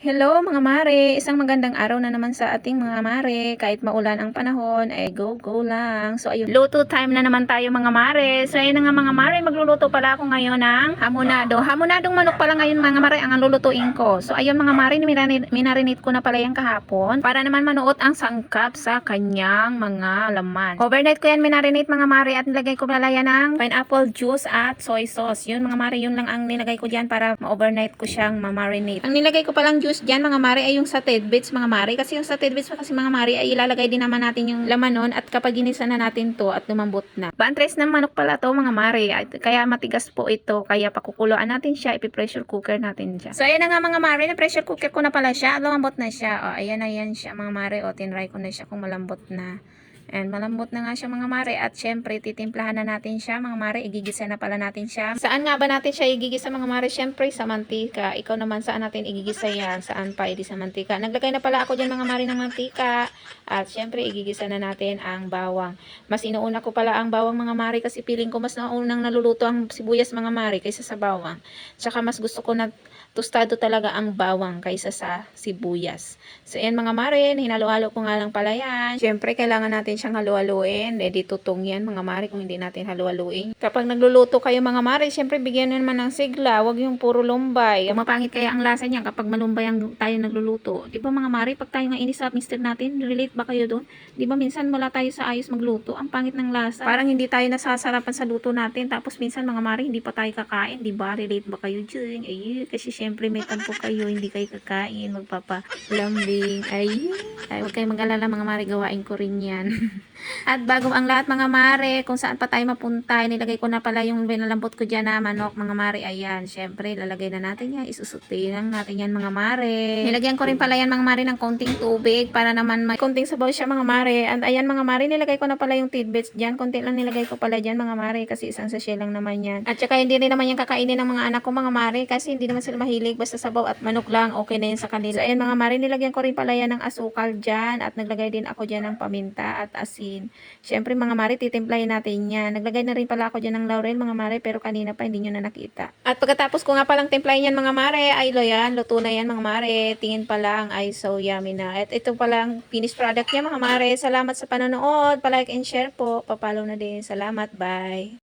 Hello mga mare, isang magandang araw na naman sa ating mga mare. Kahit maulan ang panahon, ay go lang. So ayun, luto time na naman tayo mga mare. So ayun na nga mga mare, magluluto pala ako ngayon ng hamonado. Hamonadong manok pala ngayon mga mare ang lulutuin ko. So ayun mga mare, minarinate ko na pala yan kahapon para naman manuot ang sangkap sa kanyang mga laman. Overnight ko yan minarinate mga mare at nilagay ko pala yan ng pineapple juice at soy sauce. Yun mga mare, yun lang ang nilagay ko dyan para ma-overnight ko siyang ma-marinate. Ang nilagay ko palang juice dyan mga mare ay yung sa tidbits mga mare, kasi yung sa tidbits kasi mga mare ay ilalagay din naman natin yung laman nun at kapag ginisa na natin to at lumambot na. Bantres ng manok pala to mga mare, at kaya matigas po ito, kaya pakukuluan natin siya, ipi-pressure cooker natin siya. So ayan na nga mga mare, na pressure cooker ko na pala siya, lumambot na siya. O ayan na yan siya mga mare, o tinry ko na siya kung malambot na. And malambot na nga siya mga mare, at syempre titimplahan na natin siya mga mare, igigisa na pala natin siya. Saan nga ba natin siya igigisa mga mare? Syempre sa mantika. Ikaw naman saan natin igigisa yan? Saan pa? Edi sa mantika. Naglagay na pala ako dyan mga mare ng mantika, at syempre igigisa na natin ang bawang. Mas inuuna ko pala ang bawang mga mare kasi feeling ko mas naunang naluluto ang sibuyas mga mare kaysa sa bawang. Tsaka mas gusto ko na tostado talaga ang bawang kaysa sa sibuyas. So ayan mga mare, hinalo-halo ko nga lang pala yan. Syempre kailangan natin siyang halo-haluin. Ready tutong yan mga mare kung hindi natin halo-haluin. Kapag nagluluto kayo mga mare, syempre bigyan nyo naman ng sigla. Huwag yung puro lumbay. Mapangit kaya ang lasa niyan kapag malumbay ang tayo nagluluto. Di ba mga mare, pag tayo nga inis sa mister natin, relate ba kayo doon? Di ba minsan wala tayo sa ayos magluto, ang pangit ng lasa. Parang hindi tayo nasasarapan sa luto natin. Tapos minsan mga mare, hindi pa tayo kakain. Di ba? Relate ba kayo dyan? Ay, kasi syempre may tampo kayo, hindi kayo kakain, magpapalambing. Ay, huwag kayong mag-alala mga mare, gawain ko rin yan. At bago ang lahat mga mare, kung saan pa tayo mapunta, nilagay ko na pala yung binalambot ko dyan na manok mga mare. Ayan, syempre lalagay na natin yan, isusutin lang natin yan mga mare. Nilagyan ko rin pala yan mga mare ng konting tubig para naman may konting sabaw siya mga mare. And ayan mga mare, nilagay ko na pala yung tidbits dyan, konti lang nilagay ko pala dyan mga mare kasi isang sachet lang naman yan. At saka hindi rin naman yan kakainin ng mga anak ko mga mare kasi hindi naman sila mahilig, basta sabaw at manok lang, okay na yan sa kanila. So ayan mga mare, nilagyan ko rin pala yan ng asukal dyan, at naglagay din ako dyan ng paminta at asin. Syempre mga mare, titimplahin natin yan. Naglagay na rin pala ako dyan ng laurel mga mare, pero kanina pa hindi nyo na nakita. At pagkatapos ko nga palang timplahin yan mga mare, ay yan, luto na yan mga mare. Tingin pa lang, ay so yummy na. At ito palang finished product niya mga mare. Salamat sa panonood, palike and share po, papalo na din. Salamat, bye.